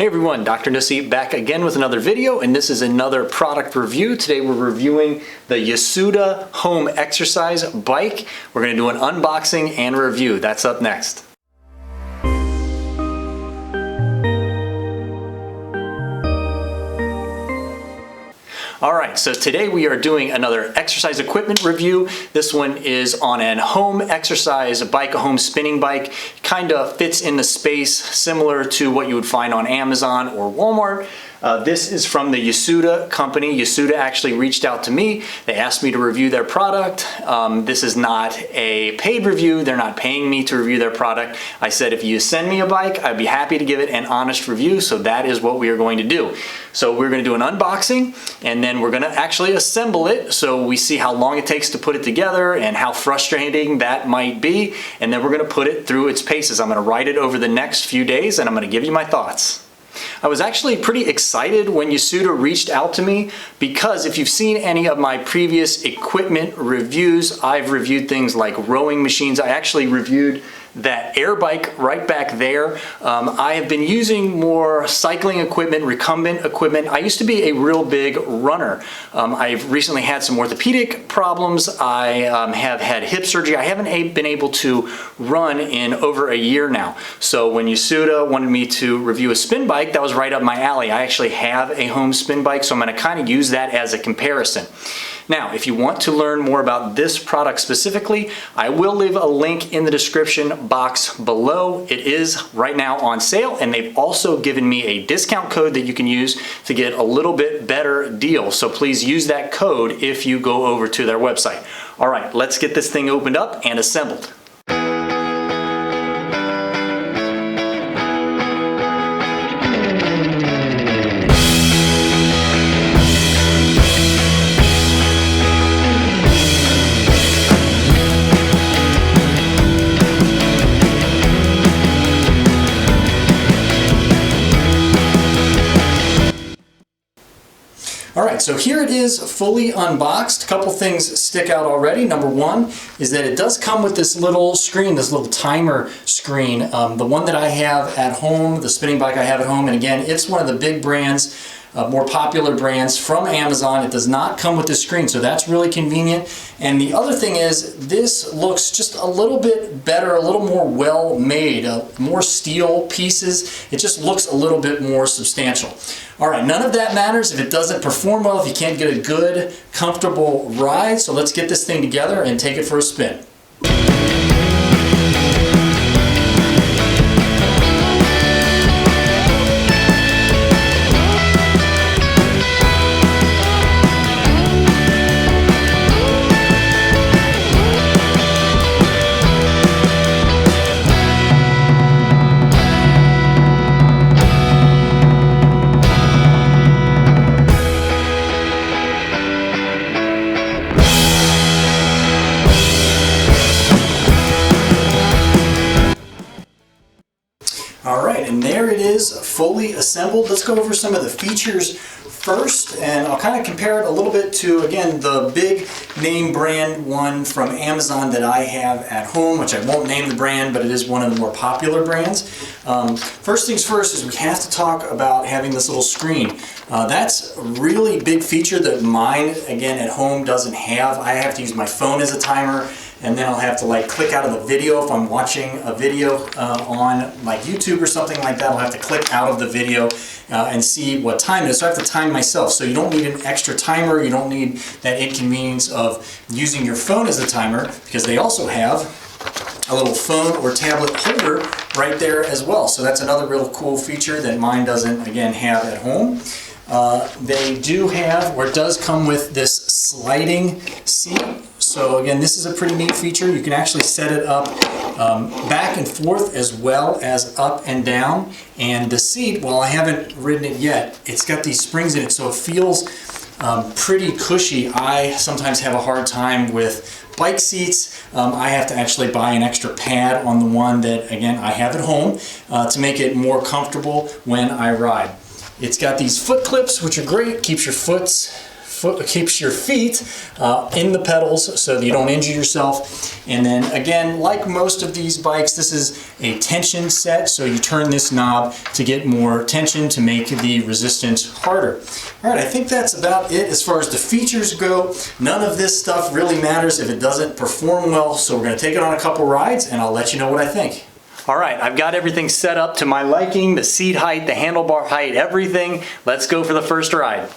Hey everyone, Dr. Nussi back again with another video, and this is another product review. Today we're reviewing the Yosuda home exercise bike. We're going to do an unboxing and review. That's up next. Alright, so today we are doing another exercise equipment review. This one is on an home exercise bike, a home spinning bike. Kind of fits in the space similar to what you would find on Amazon or Walmart. This is from the Yosuda company. Yosuda actually reached out to me. They asked me to review their product. This is not a paid review. They're not paying me to review their product. I said if you send me a bike, I'd be happy to give it an honest review, so that is what we are going to do. So we're going to do an unboxing, and then we're going to actually assemble it so we see how long it takes to put it together and how frustrating that might be, and then we're going to put it through its paces. I'm going to ride it over the next few days, and I'm going to give you my thoughts. I was actually pretty excited when Yosuda reached out to me because if you've seen any of my previous equipment reviews, I've reviewed things like rowing machines. I actually reviewed that air bike right back there. I have been using more cycling equipment, recumbent equipment. I used to be a real big runner. I've recently had some orthopedic problems. I have had hip surgery. I haven't been able to run in over a year now. So when Yosuda wanted me to review a spin bike, that was right up my alley. I actually have a home spin bike, so I'm going to kind of use that as a comparison. Now, if you want to learn more about this product specifically, I will leave a link in the description box below. It is right now on sale, and they've also given me a discount code that you can use to get a little bit better deal. So please use that code if you go over to their website. All right, let's get this thing opened up and assembled. Alright, so here it is fully unboxed. A couple things stick out already. Number one is that it does come with this little screen, this little timer screen. The one that I have at home, the spinning bike I have at home, and again, it's one of the big brands, more popular brands from Amazon. It does not come with this screen, so that's really convenient. And the other thing is, this looks just a little bit better, a little more well made, more steel pieces. It just looks a little bit more substantial. All right, none of that matters if it doesn't perform well, if you can't get a good, comfortable ride. So let's get this thing together and take it for a spin. Alright, and there it is, fully assembled. Let's go over some of the features first, and I'll kind of compare it a little bit to, again, the big name brand one from Amazon that I have at home, which I won't name the brand, but it is one of the more popular brands. First things first is we have to talk about having this little screen. That's a really big feature that mine, again, at home doesn't have. I have to use my phone as a timer, and then I'll have to like click out of the video. If I'm watching a video on like YouTube or something like that, I'll have to click out of the video and see what time it is. So I have to time myself. So you don't need an extra timer. You don't need that inconvenience of using your phone as a timer, because they also have a little phone or tablet holder right there as well. So that's another real cool feature that mine doesn't, again, have at home. They do have, or it does come with this sliding seat. So again, this is a pretty neat feature. You can actually set it up back and forth as well as up and down. And the seat, while I haven't ridden it yet, it's got these springs in it, so it feels pretty cushy. I sometimes have a hard time with bike seats. I have to actually buy an extra pad on the one that, again, I have at home to make it more comfortable when I ride. It's got these foot clips, which are great, keeps your keeps your feet in the pedals so that you don't injure yourself. And then again, like most of these bikes, this is a tension set, so you turn this knob to get more tension to make the resistance harder. All right, I think that's about it as far as the features go. None of this stuff really matters if it doesn't perform well, so we're going to take it on a couple rides and I'll let you know what I think. All right, I've got everything set up to my liking, the seat height, the handlebar height, everything. Let's go for the first ride.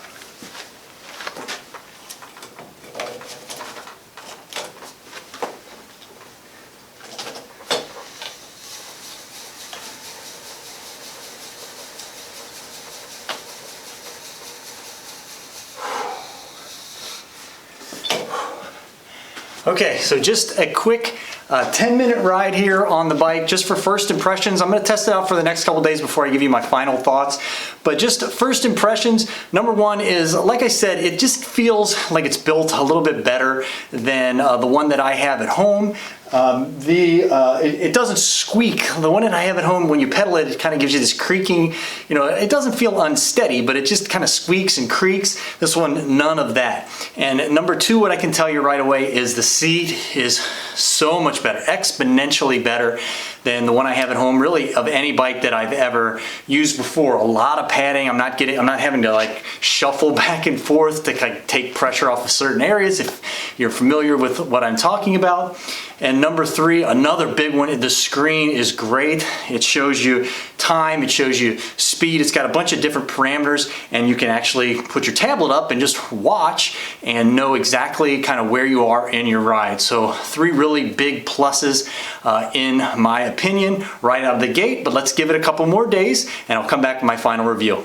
Okay, so just a quick 10-minute ride here on the bike, just for first impressions. I'm going to test it out for the next couple days before I give you my final thoughts. But just first impressions, number one is, like I said, it just feels like it's built a little bit better than the one that I have at home. It doesn't squeak. The one that I have at home, when you pedal it, it kind of gives you this creaking, it doesn't feel unsteady, but it just kind of squeaks and creaks. This one, none of that. And number two, what I can tell you right away is the seat is so much better, exponentially better than the one I have at home, really, of any bike that I've ever used before. A lot of padding. I'm not having to like shuffle back and forth to take pressure off of certain areas, if you're familiar with what I'm talking about. And number three, another big one, the screen is great. It shows you time, it shows you speed, it's got a bunch of different parameters, and you can actually put your tablet up and just watch and know exactly kind of where you are in your ride. So three really big pluses in my opinion right out of the gate, but let's give it a couple more days and I'll come back with my final review.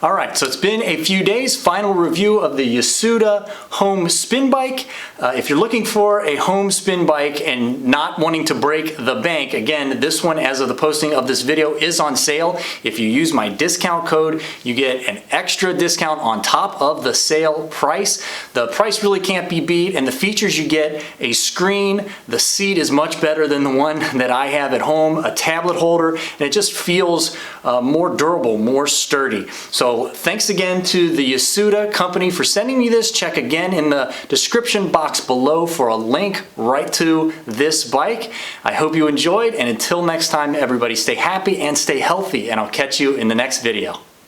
All right, so it's been a few days. Final review of the Yosuda home spin bike. If you're looking for a home spin bike and not wanting to break the bank, again, this one, as of the posting of this video, is on sale. If you use my discount code, you get an extra discount on top of the sale price. The price really can't be beat, and the features you get: a screen, the seat is much better than the one that I have at home, a tablet holder, and it just feels more durable, more sturdy. So thanks again to the Yosuda company for sending me this. Check again in the description box below for a link right to this bike. I hope you enjoyed, and until next time, everybody, stay happy and stay healthy, and I'll catch you in the next video.